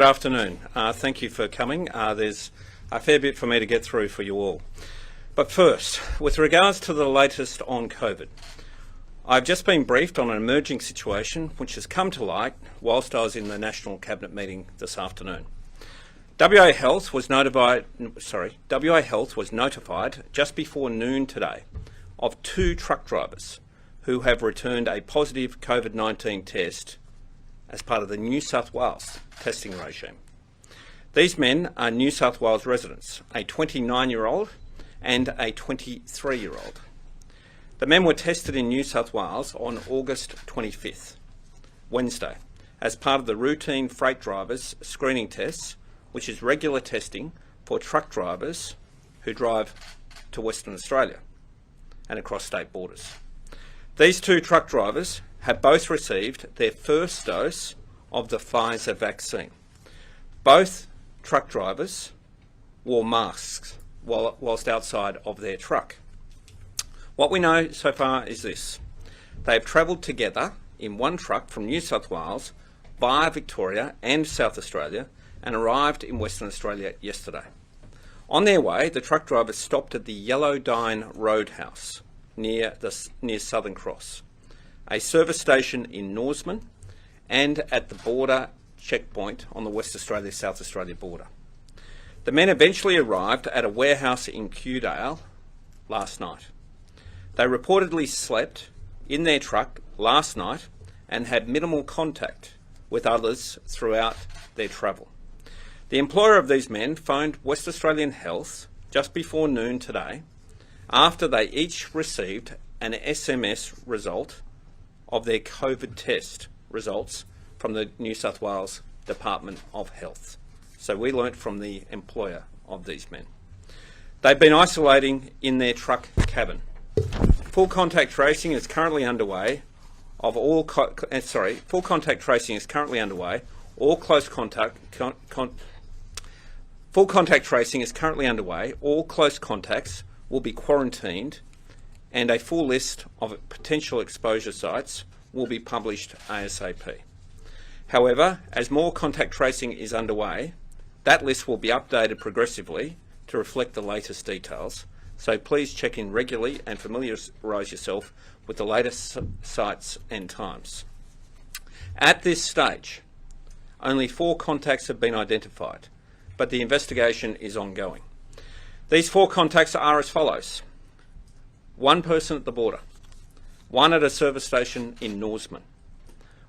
Good afternoon. Thank you for coming. There's a fair bit for me to get through for you all. But first, with regards to the latest on COVID, I've just been briefed on an emerging situation which has come to light whilst I was in the National Cabinet meeting this afternoon. WA Health was notified just before noon today of 2 truck drivers who have returned a positive COVID-19 test as part of the New South Wales testing regime. These men are New South Wales residents, a 29-year-old and a 23-year-old. The men were tested in New South Wales on August 25th, Wednesday, as part of the routine freight drivers screening tests, which is regular testing for truck drivers who drive to Western Australia and across state borders. These 2 truck drivers have both received their first dose of the Pfizer vaccine. Both truck drivers wore masks whilst outside of their truck. What we know so far is this: they have travelled together in one truck from New South Wales via Victoria and South Australia and arrived in Western Australia yesterday. On their way, the truck drivers stopped at the Yellowdine Roadhouse near Southern Cross, a service station in Norseman, and at the border checkpoint on the West Australia-South Australia border. The men eventually arrived at a warehouse in Kewdale last night. They reportedly slept in their truck last night and had minimal contact with others throughout their travel. The employer of these men phoned West Australian Health just before noon today after they each received an SMS result of their COVID test results from the New South Wales Department of Health. So we learnt from the employer of these men. They've been isolating in their truck cabin. Full contact tracing is currently underway of all full contact tracing is currently underway. All close contact full contact tracing is currently underway. All close contacts will be quarantined, and a full list of potential exposure sites will be published ASAP. However, as more contact tracing is underway, that list will be updated progressively to reflect the latest details, so please check in regularly and familiarise yourself with the latest sites and times. At this stage, only 4 contacts have been identified, but the investigation is ongoing. These 4 contacts are as follows: 1 person at the border, 1 at a service station in Norseman,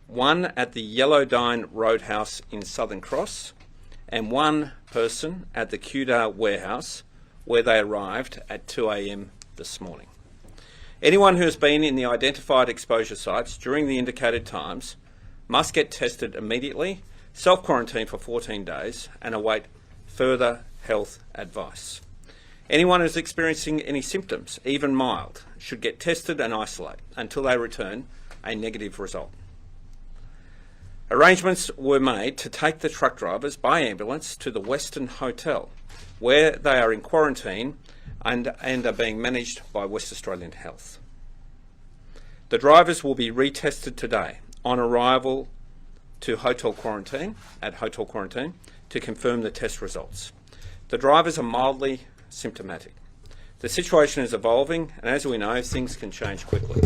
1 at the Yellowdine Roadhouse in Southern Cross, and 1 person at the Kewdale warehouse where they arrived at 2 a.m. this morning. Anyone who has been in the identified exposure sites during the indicated times must get tested immediately, self-quarantine for 14 days, and await further health advice. Anyone who is experiencing any symptoms, even mild, should get tested and isolate until they return a negative result. Arrangements were made to take the truck drivers by ambulance to the Western Hotel, where they are in quarantine and are being managed by West Australian Health. The drivers will be retested today on arrival to hotel quarantine to confirm the test results. The drivers are mildly symptomatic. The situation is evolving, and as we know, things can change quickly.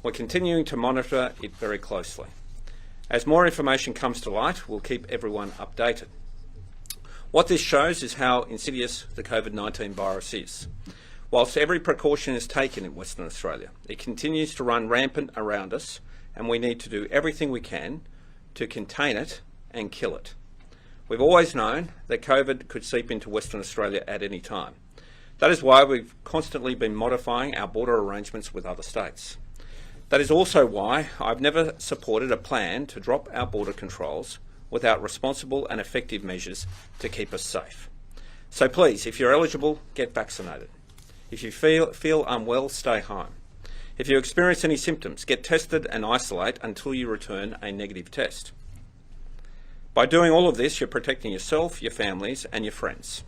We're continuing to monitor it very closely. As more information comes to light, we'll keep everyone updated. What this shows is how insidious the COVID-19 virus is. Whilst every precaution is taken in Western Australia, it continues to run rampant around us, and we need to do everything we can to contain it and kill it. We've always known that COVID could seep into Western Australia at any time. That is why we've constantly been modifying our border arrangements with other states. That is also why I've never supported a plan to drop our border controls without responsible and effective measures to keep us safe. So please, if you're eligible, get vaccinated. If you feel unwell, stay home. If you experience any symptoms, get tested and isolate until you return a negative test. By doing all of this, you're protecting yourself, your families, and your friends.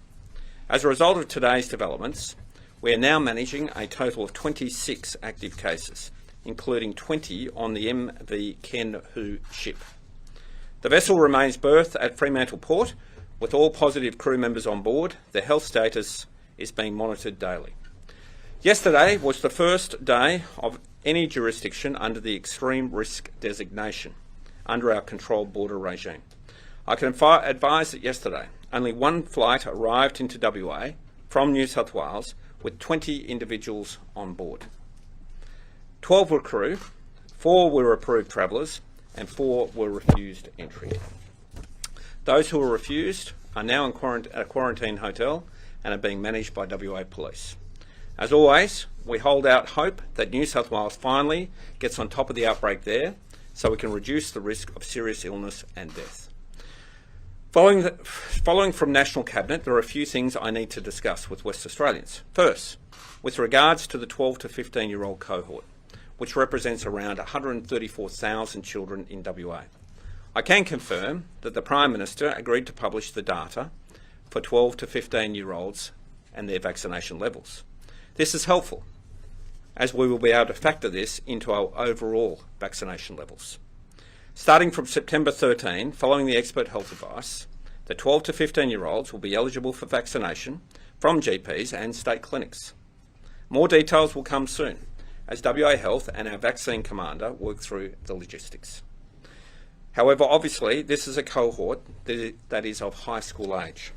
As a result of today's developments, we are now managing a total of 26 active cases, including 20 on the MV Ken Hu ship. The vessel remains berthed at Fremantle Port with all positive crew members on board. Their health status is being monitored daily. Yesterday was the first day of any jurisdiction under the extreme risk designation under our controlled border regime. I can advise that yesterday only one flight arrived into WA from New South Wales with 20 individuals on board. 12 were crew, 4 were approved travellers and 4 were refused entry. Those who were refused are now in a quarantine hotel and are being managed by WA Police. As always, we hold out hope that New South Wales finally gets on top of the outbreak there so we can reduce the risk of serious illness and death. Following from National Cabinet, there are a few things I need to discuss with West Australians. First, with regards to the 12 to 15-year-old cohort, which represents around 134,000 children in WA. I can confirm that the Prime Minister agreed to publish the data for 12 to 15-year-olds and their vaccination levels. This is helpful, as we will be able to factor this into our overall vaccination levels. Starting from September 13, following the expert health advice, the 12 to 15-year-olds will be eligible for vaccination from GPs and state clinics. More details will come soon, as WA Health and our vaccine commander work through the logistics. However, obviously, this is a cohort that is of high school age.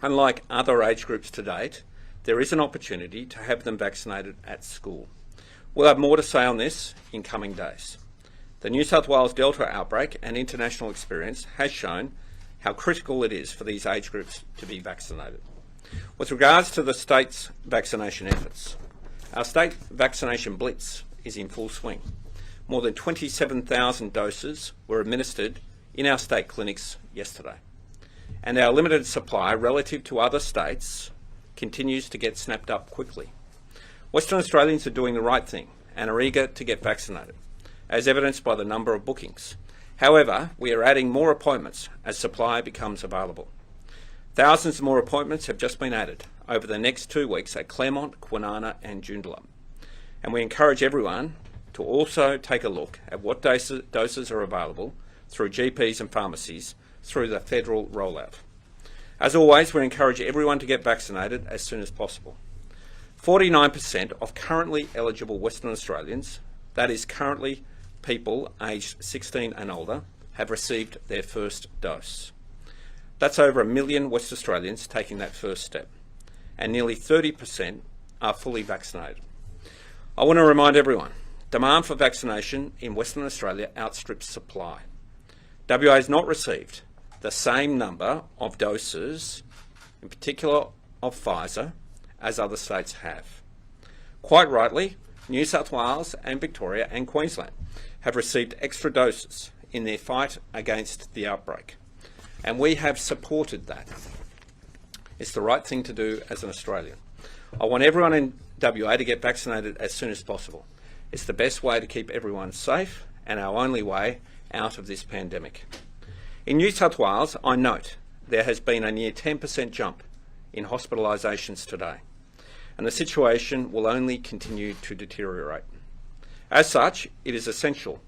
Unlike other age groups to date, there is an opportunity to have them vaccinated at school. We'll have more to say on this in coming days. The New South Wales Delta outbreak and international experience has shown how critical it is for these age groups to be vaccinated. With regards to the state's vaccination efforts, our state vaccination blitz is in full swing. More than 27,000 doses were administered in our state clinics yesterday. And our limited supply relative to other states continues to get snapped up quickly. Western Australians are doing the right thing and are eager to get vaccinated, as evidenced by the number of bookings. However, we are adding more appointments as supply becomes available. Thousands more appointments have just been added over the next 2 weeks at Claremont, Kwinana and Joondalup. And we encourage everyone to also take a look at what doses are available through GPs and pharmacies through the federal rollout. As always, we encourage everyone to get vaccinated as soon as possible. 49% of currently eligible Western Australians, that is currently people aged 16 and older, have received their first dose. That's over 1 million West Australians taking that first step, and nearly 30% are fully vaccinated. I want to remind everyone, demand for vaccination in Western Australia outstrips supply. WA has not received the same number of doses, in particular of Pfizer, as other states have. Quite rightly, New South Wales and Victoria and Queensland have received extra doses in their fight against the outbreak, and we have supported that. It's the right thing to do as an Australian. I want everyone in WA to get vaccinated as soon as possible. It's the best way to keep everyone safe and our only way out of this pandemic. In New South Wales, I note there has been a near 10% jump in hospitalisations today, and the situation will only continue to deteriorate. As such, it is essential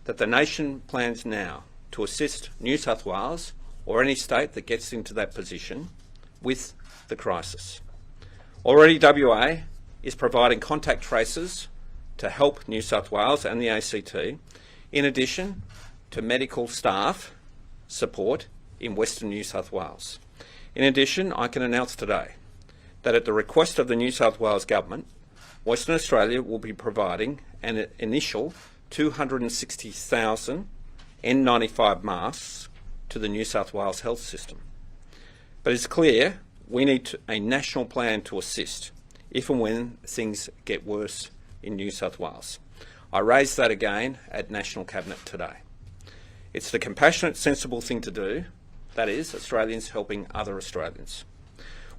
that the nation plans now to assist New South Wales or any state that gets into that position with the crisis. Already WA is providing contact tracers to help New South Wales and the ACT, in addition to medical staff support in Western New South Wales. In addition, I can announce today that at the request of the New South Wales Government, Western Australia will be providing an initial 260,000 N95 masks to the New South Wales health system. But it's clear we need a national plan to assist if and when things get worse in New South Wales. I raised that again at National Cabinet today. It's the compassionate, sensible thing to do, that is, Australians helping other Australians.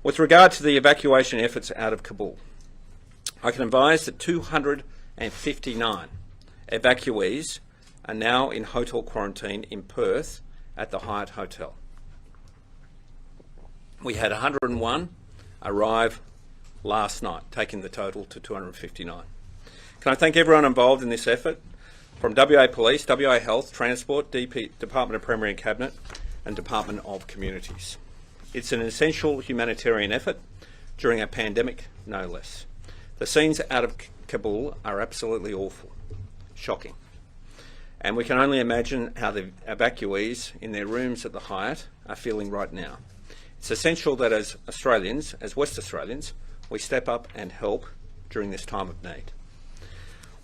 With regard to the evacuation efforts out of Kabul, I can advise that 259 evacuees are now in hotel quarantine in Perth at the Hyatt Hotel. We had 101 arrive last night, taking the total to 259. Can I thank everyone involved in this effort? from WA Police, WA Health, Transport, Department of Premier and Cabinet and Department of Communities. It's an essential humanitarian effort during a pandemic, no less. The scenes out of Kabul are absolutely awful, shocking. And we can only imagine how the evacuees in their rooms at the Hyatt are feeling right now. It's essential that as Australians, as West Australians, we step up and help during this time of need.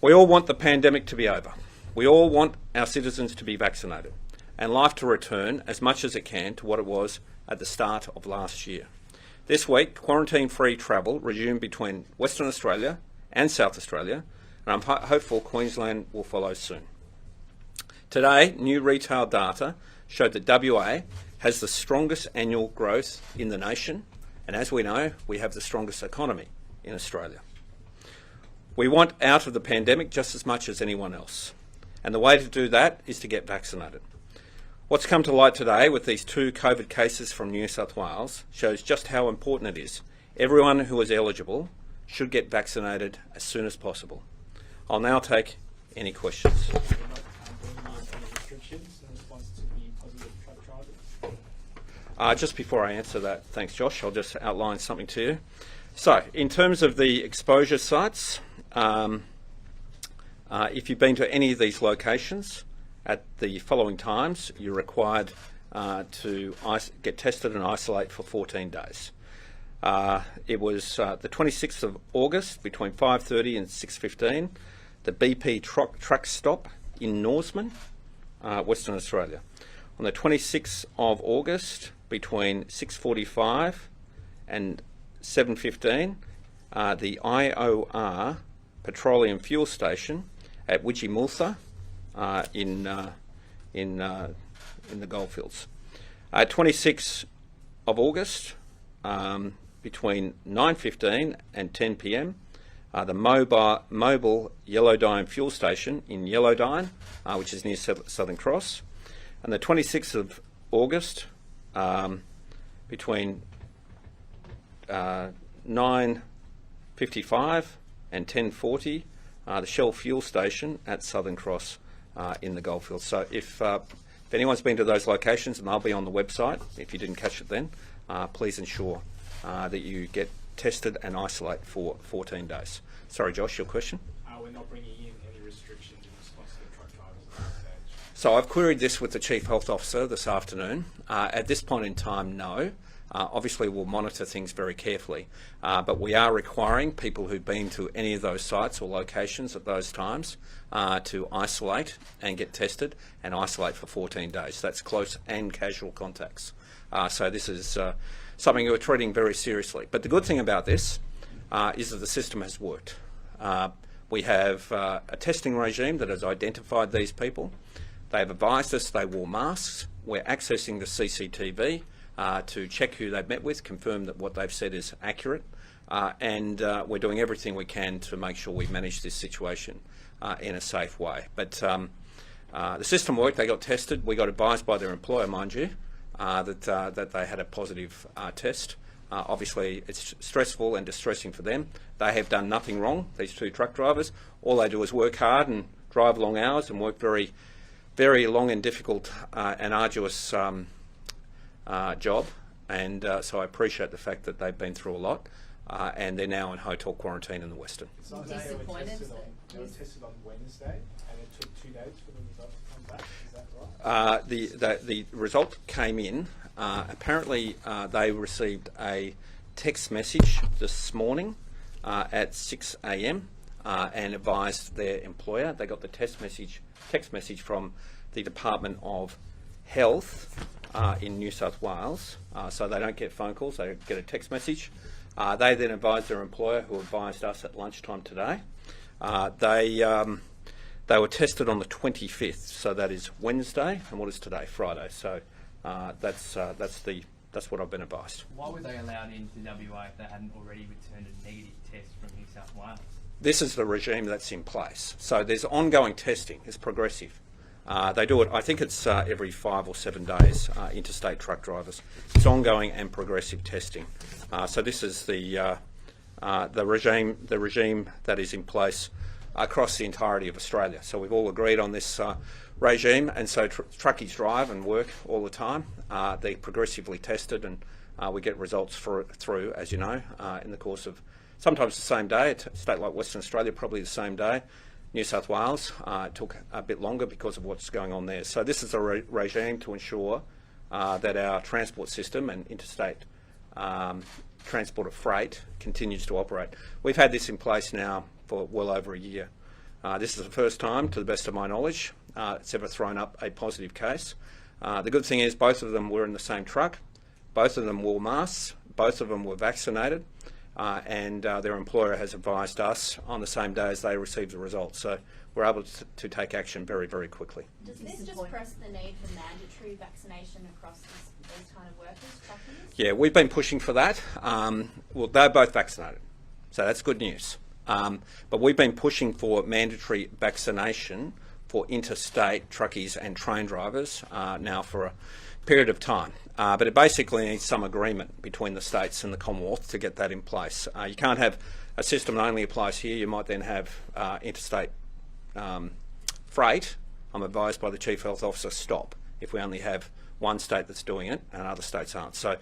We all want the pandemic to be over. We all want our citizens to be vaccinated and life to return as much as it can to what it was at the start of last year. This week, quarantine-free travel resumed between Western Australia and South Australia, and I'm hopeful Queensland will follow soon. Today, new retail data showed that WA has the strongest annual growth in the nation, and as we know, we have the strongest economy in Australia. We want out of the pandemic just as much as anyone else, and the way to do that is to get vaccinated. What's come to light today with these 2 COVID cases from New South Wales shows just how important it is. Everyone who is eligible should get vaccinated as soon as possible. I'll now take any questions. Just before I answer that, thanks Josh, I'll just outline something to you. So, in terms of the exposure sites, if you've been to any of these locations at the following times, you're required to get tested and isolate for 14 days. It was the 26th of August between 5:30 and 6:15, the BP truck stop in Norseman, Western Australia. On the 26th of August between 6:45 and 7:15, the IOR petroleum fuel station at Widgimultha in the goldfields. 26th of August between 9:15 and 10 p.m, the mobile Yellowdine fuel station in Yellowdine, which is near Southern Cross, and the 26th of August between 9:55 and 10:40, the Shell fuel station at Southern Cross in the goldfields. So if anyone's been to those locations, and they'll be on the website, if you didn't catch it then, please ensure that you get tested and isolate for 14 days. Sorry Josh, your question? We're not bringing in any restrictions in response to the truck drivers at this stage. So I've queried this with the Chief Health Officer this afternoon. At this point in time, no. Obviously we'll monitor things very carefully, but we are requiring people who've been to any of those sites or locations at those times to isolate and get tested and isolate for 14 days. That's close and casual contacts. So this is something we're treating very seriously. But the good thing about this is that the system has worked. We have a testing regime that has identified these people. They've advised us they wore masks. We're accessing the CCTV to check who they've met with, confirm that what they've said is accurate, and we're doing everything we can to make sure we manage this situation in a safe way. But the system worked, they got tested, we got advised by their employer, mind you, that they had a positive test. Obviously it's stressful and distressing for them. They have done nothing wrong, these 2 truck drivers. All they do is work hard and drive long hours and work very, very long and difficult and arduous job, and so I appreciate the fact that they've been through a lot, and they're now in hotel quarantine in the Western. They were tested on Wednesday, and it took 2 days for the result to come back. Is that right? The result came in. Apparently, they received a text message this morning at 6 a.m. And advised their employer. They got the text message from the Department of Health in New South Wales, so they don't get phone calls, they get a text message. They then advised their employer, who advised us at lunchtime today. They were tested on the 25th, so that is Wednesday, and what is today? Friday. So that's what I've been advised. Why were they allowed into WA if they hadn't already returned a negative test from New South Wales? This is the regime that's in place. So there's ongoing testing. It's progressive. They do it, I think it's every 5 or 7 days, interstate truck drivers. It's ongoing and progressive testing. So this is the regime that is in place across the entirety of Australia. So we've all agreed on this regime, and so truckies drive and work all the time. They're progressively tested, and we get results through, as you know, in the course of sometimes the same day. A state like Western Australia, probably the same day. New South Wales took a bit longer because of what's going on there. So this is a regime to ensure that our transport system and interstate transport of freight continues to operate. We've had this in place now for well over a year. This is the first time, to the best of my knowledge, it's ever thrown up a positive case. The good thing is both of them were in the same truck, both of them wore masks, both of them were vaccinated, and their employer has advised us on the same day as they received the results. So we're able to take action very, very quickly. Does this just press the need for mandatory vaccination across these kind of workers, truckers? Yeah, we've been pushing for that. Well, they're both vaccinated, so that's good news. But we've been pushing for mandatory vaccination for interstate truckies and train drivers now for a period of time. But it basically needs some agreement between the states and the Commonwealth to get that in place. You can't have a system that only applies here. You might then have interstate freight. I'm advised by the Chief Health Officer, stop, if we only have one state that's doing it and other states aren't. So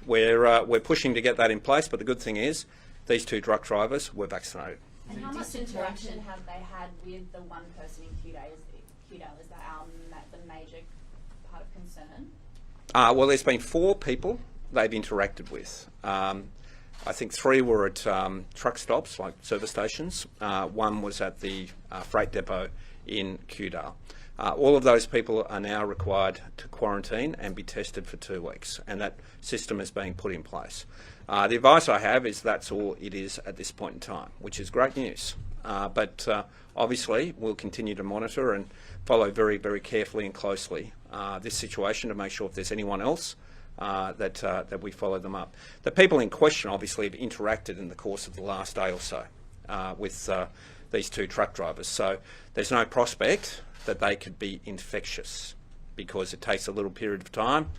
we're pushing to get that in place, but the good thing is these two truck drivers were vaccinated. And how much interaction have they had with the one person in Kewdale? Is that the major part of concern? Well, there's been 4 people they've interacted with. I think 3 were at truck stops, like service stations. 1 was at the freight depot in Kewdale. All of those people are now required to quarantine and be tested for 2 weeks, and that system is being put in place. The advice I have is that's all it is at this point in time, which is great news. But obviously we'll continue to monitor and follow very, very carefully and closely this situation to make sure if there's anyone else that we follow them up. The people in question obviously have interacted in the course of the last day or so with these 2 truck drivers. So there's no prospect that they could be infectious, because it takes a little period of time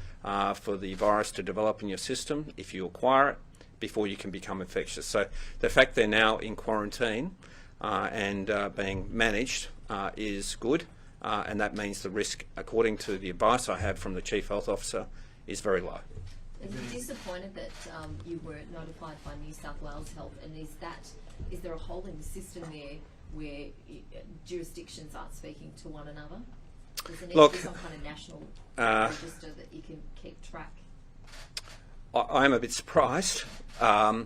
for the virus to develop in your system if you acquire it before you can become infectious. So the fact they're now in quarantine and being managed is good, and that means the risk, according to the advice I have from the Chief Health Officer, is very low. Are you disappointed that you weren't notified by New South Wales Health, and is there a hole in the system there where jurisdictions aren't speaking to one another? Does there need to be some kind of national register that you can keep track? I am a bit surprised. I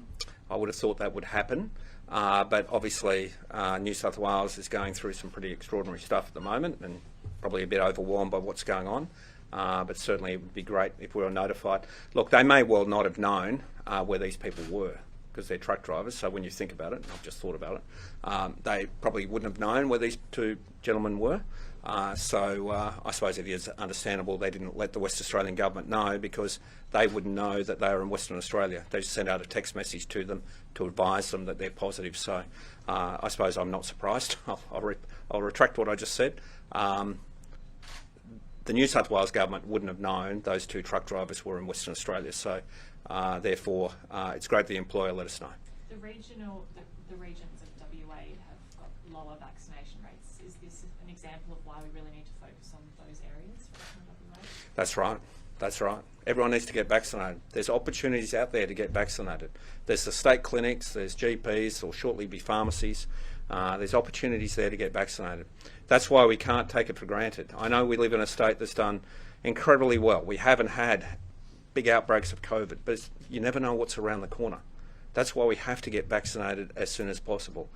would have thought that would happen, but obviously New South Wales is going through some pretty extraordinary stuff at the moment and probably a bit overwhelmed by what's going on. But certainly it would be great if we were notified. Look, they may well not have known where these people were, because they're truck drivers, so when you think about it, I've just thought about it, they probably wouldn't have known where these 2 gentlemen were. So I suppose it is understandable they didn't let the West Australian government know, because they wouldn't know that they were in Western Australia. They just sent out a text message to them to advise them that they're positive. So I suppose I'm not surprised. I'll retract what I just said. The New South Wales government wouldn't have known those 2 truck drivers were in Western Australia. So therefore, it's great the employer let us know. The regions of WA have got lower vaccination rates. Is this an example of why we really need to focus on those areas for WA? That's right. That's right. Everyone needs to get vaccinated. There's opportunities out there to get vaccinated. There's the state clinics, there's GPs, there'll shortly be pharmacies. There's opportunities there to get vaccinated. That's why we can't take it for granted. I know we live in a state that's done incredibly well. We haven't had big outbreaks of COVID, but you never know what's around the corner. That's why we have to get vaccinated as soon as possible.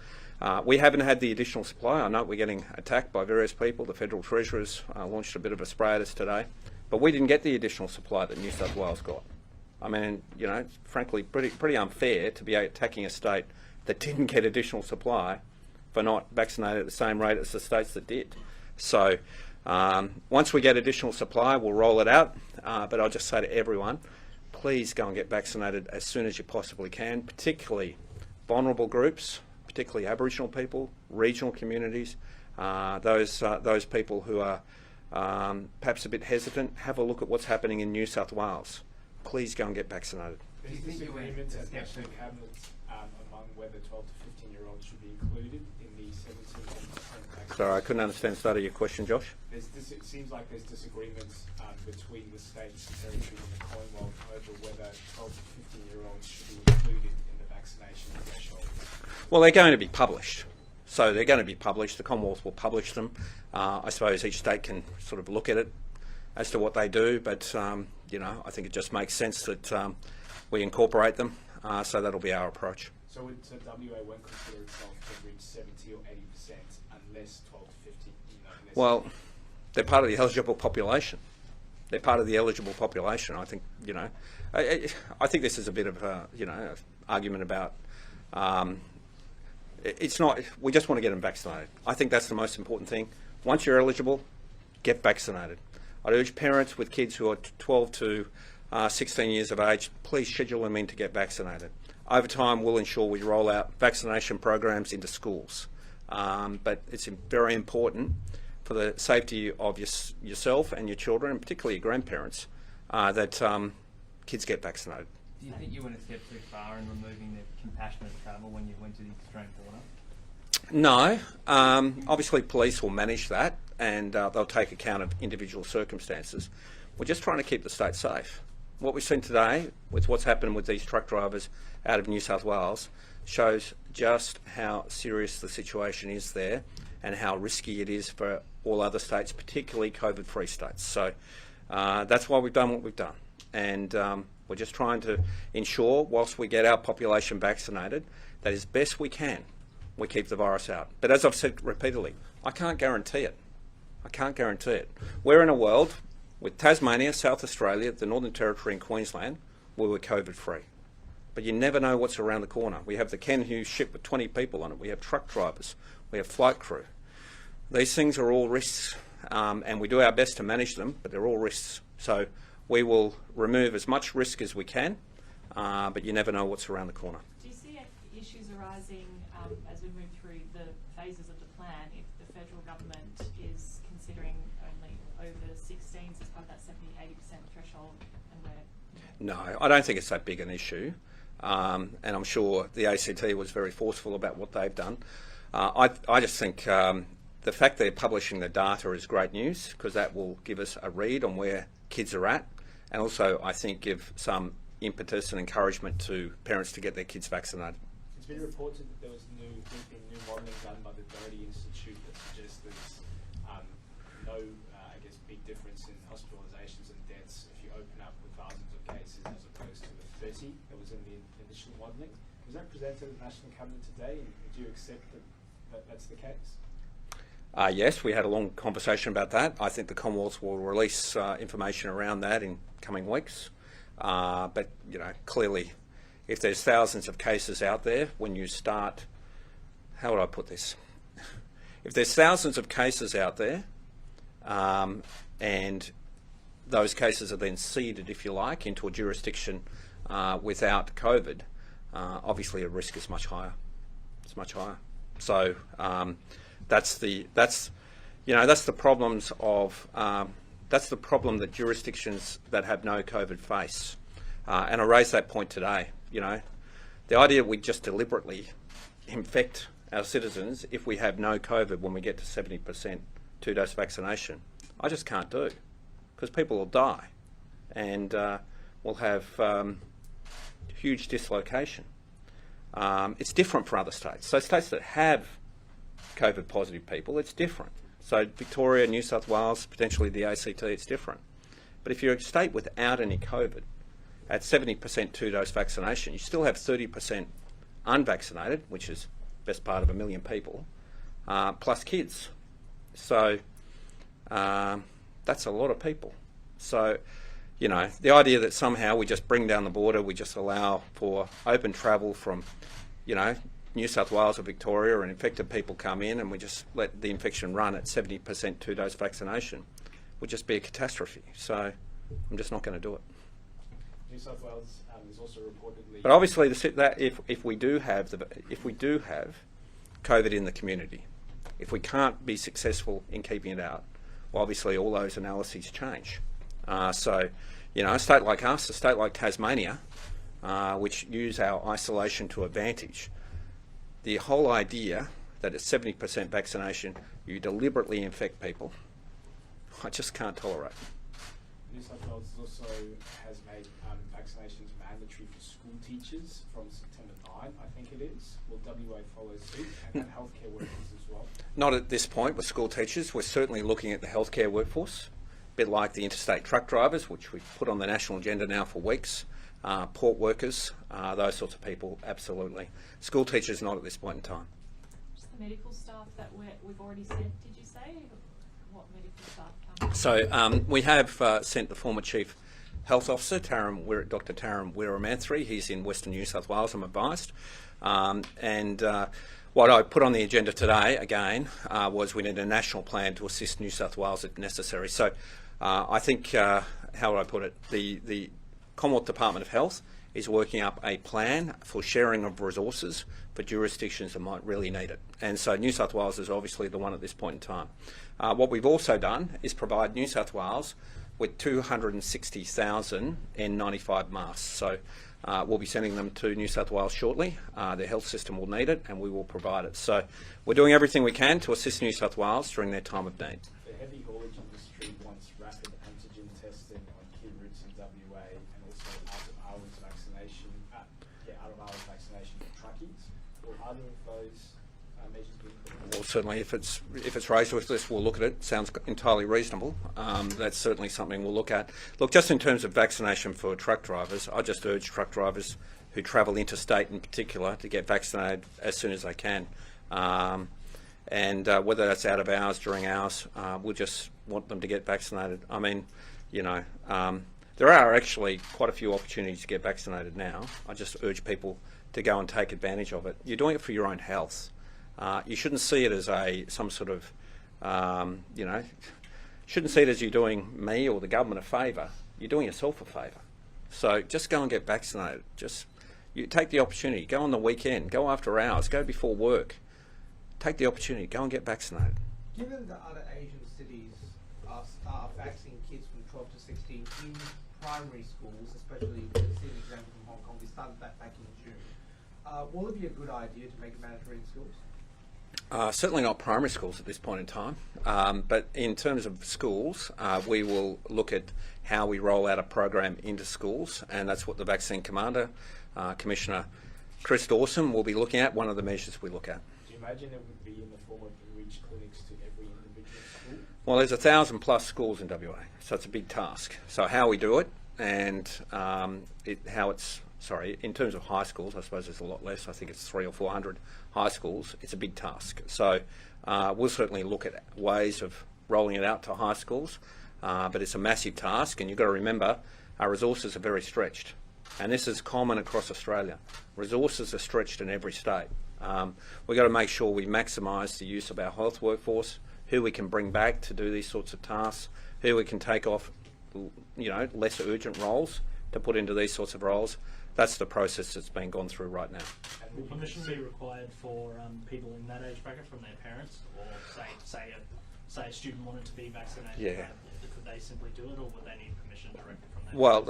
We haven't had the additional supply. I know we're getting attacked by various people. The Federal Treasurer's launched a bit of a spray at us today, but we didn't get the additional supply that New South Wales got. I mean, you know, it's frankly pretty unfair to be attacking a state that didn't get additional supply for not vaccinated at the same rate as the states that did. So once we get additional supply, we'll roll it out. But I'll just say to everyone, please go and get vaccinated as soon as you possibly can, particularly vulnerable groups, particularly Aboriginal people, regional communities, those people who are perhaps a bit hesitant. Have a look at what's happening in New South Wales. Please go and get vaccinated. There's disagreements at national cabinets among whether 12 to 15-year-olds should be included in the Sorry, I couldn't understand the start of your question, Josh. It seems like there's disagreements between the states and territories and the Commonwealth over whether 12 to 15-year-olds should be included in the vaccination threshold. Well, they're going to be published. So they're going to be published. The Commonwealth will publish them. I suppose each state can sort of look at it as to what they do, but you know, I think it just makes sense that we incorporate them. So that'll be our approach. So WA won't consider itself to reach 70 or 80% unless 12 to 15. Unless Well, they're part of the eligible population. They're part of the eligible population. I think, you know, I think this is a bit of a, you know, argument about. It's not. We just want to get them vaccinated. I think that's the most important thing. Once you're eligible, get vaccinated. I'd urge parents with kids who are 12 to 16 years of age, please schedule them in to get vaccinated. Over time, we'll ensure we roll out vaccination programs into schools. But it's very important for the safety of yourself and your children, and particularly your grandparents, that kids get vaccinated. Do you think you went a step too far in removing the compassionate travel when you went to the extreme border? No. Obviously, police will manage that, and they'll take account of individual circumstances. We're just trying to keep the state safe. What we've seen today with what's happened with these truck drivers out of New South Wales shows just how serious the situation is there and how risky it is for all other states, particularly COVID-free states. So that's why we've done what we've done. And we're just trying to ensure, whilst we get our population vaccinated, that as best we can, we keep the virus out. But as I've said repeatedly, I can't guarantee it. I can't guarantee it. We're in a world with Tasmania, South Australia, the Northern Territory and Queensland, where we're COVID-free. But you never know what's around the corner. We have the Ken Hughes ship with 20 people on it. We have truck drivers. We have flight crew. These things are all risks, and we do our best to manage them, but they're all risks. So we will remove as much risk as we can, but you never know what's around the corner. Do you see issues arising as we move through the phases of the plan if the federal government is considering only over 16s as part of that 70-80% threshold? And No, I don't think it's that big an issue, and I'm sure the ACT was very forceful about what they've done. I just think the fact they're publishing the data is great news, because that will give us a read on where kids are at, and also I think give some impetus and encouragement to parents to get their kids vaccinated. It's been reported that there was new modelling done by the Doherty Institute that suggests there's no, big difference in hospitalisations and deaths if you open up with thousands of cases as opposed to the 30 that was in the initial modelling. Was that presented at the National Cabinet today, and do you accept that that's the case? Yes, we had a long conversation about that. I think the Commonwealth will release information around that in coming weeks. But, you know, clearly, if there's thousands of cases out there, when you start, how would I put this? If there's thousands of cases out there, and those cases are then seeded, if you like, into a jurisdiction without COVID, obviously a risk is much higher. It's much higher. So that's the problems of that's the problem that jurisdictions that have no COVID face. And I raised that point today. You know, the idea we just deliberately infect our citizens if we have no COVID when we get to 70% two-dose vaccination, I just can't do, because people will die, and we'll have huge dislocation. It's different for other states. So states that have COVID positive people, it's different. So Victoria, New South Wales, potentially the ACT, it's different. But if you're a state without any COVID, at 70% two-dose vaccination, you still have 30% unvaccinated, which is best part of 1 million people, plus kids. So that's a lot of people. So, you know, the idea that somehow we just bring down the border, we just allow for open travel from, you know, New South Wales or Victoria, and infected people come in, and we just let the infection run at 70% two-dose vaccination, would just be a catastrophe. So I'm just not going to do it. New South Wales is also reportedly. But obviously, that if we do have COVID in the community, if we can't be successful in keeping it out, well, obviously all those analyses change. So, you know, a state like us, a state like Tasmania, which use our isolation to advantage, the whole idea that at 70% vaccination you deliberately infect people, I just can't tolerate. New South Wales also has made vaccinations mandatory for school teachers from September 9, I think it is. Will WA follow suit, and healthcare workers as well? Not at this point with school teachers. We're certainly looking at the healthcare workforce, a bit like the interstate truck drivers, which we've put on the national agenda now for weeks. Port workers, those sorts of people, absolutely. School teachers, not at this point in time. Just the medical staff that we've already sent, did you say? What medical staff come? So we have sent the former Chief Health Officer, Dr. Taram Weeramanthri. He's in Western New South Wales, I'm advised. What I put on the agenda today, again, was we need a national plan to assist New South Wales if necessary. So I think, how would I put it, the Commonwealth Department of Health is working up a plan for sharing of resources for jurisdictions that might really need it. And so New South Wales is obviously the one at this point in time. What we've also done is provide New South Wales with 260,000 N95 masks. So we'll be sending them to New South Wales shortly. Their health system will need it and we will provide it. So we're doing everything we can to assist New South Wales during their time of need. The heavy haulage industry wants rapid antigen testing on key routes in WA and also out-of-hours vaccination, out-of-hours vaccination for truckies. Will either of those measures be implemented? Well, certainly if it's raised with us, we'll look at it. Sounds entirely reasonable. That's certainly something we'll look at. Look, just in terms of vaccination for truck drivers, I just urge truck drivers who travel interstate in particular to get vaccinated as soon as they can. Whether that's out of hours, during hours, we'll just want them to get vaccinated. I mean, you know, there are actually quite a few opportunities to get vaccinated now. I just urge people to go and take advantage of it. You're doing it for your own health. You shouldn't see it as some sort of, shouldn't see it as you're doing me or the government a favour. You're doing yourself a favour. So just go and get vaccinated. You take the opportunity. Go on the weekend. Go after hours. Go before work. Take the opportunity. Go and get vaccinated. Given that other Asian cities are vaccinating kids from 12 to 16 in primary schools, especially we've seen an example from Hong Kong, we started that back in June. Will it be a good idea to make it mandatory in schools? Certainly not primary schools at this point in time, but in terms of schools, we will look at how we roll out a program into schools, and that's what the Vaccine Commander, Commissioner Chris Dawson, will be looking at, one of the measures we look at. Do you imagine it would be in the form of in-reach clinics to every individual school? Well, there's 1,000+ schools in WA, so it's a big task. So how we do it and in terms of high schools, I suppose there's a lot less. I think it's 300 or 400 high schools. It's a big task. So we'll certainly look at ways of rolling it out to high schools, but it's a massive task, and you've got to remember our resources are very stretched. And this is common across Australia. Resources are stretched in every state. We've got to make sure we maximise the use of our health workforce, who we can bring back to do these sorts of tasks, who we can take off, less urgent roles to put into these sorts of roles. That's the process that's being gone through right now. And will permission be required for people in that age bracket from their parents, or say a student wanted to be vaccinated? Yeah. Could they simply do it, or would they need permission directly from their Well,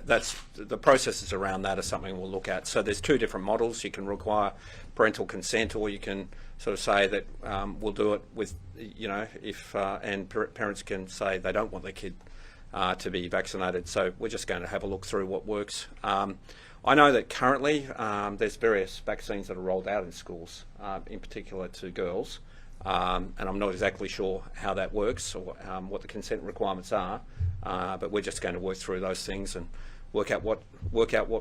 that's the processes around that are something we'll look at. So there's two different models. You can require parental consent, or you can sort of say that we'll do it with, and parents can say they don't want their kid to be vaccinated. So we're just going to have a look through what works. I know that currently there's various vaccines that are rolled out in schools, in particular to girls, and I'm not exactly sure how that works or what the consent requirements are, but we're just going to work through those things and work out what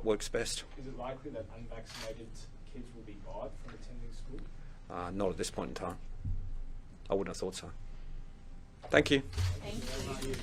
works best. Is it likely that unvaccinated kids will be barred from attending school? Not at this point in time. I wouldn't have thought so. Thank you. Thank you.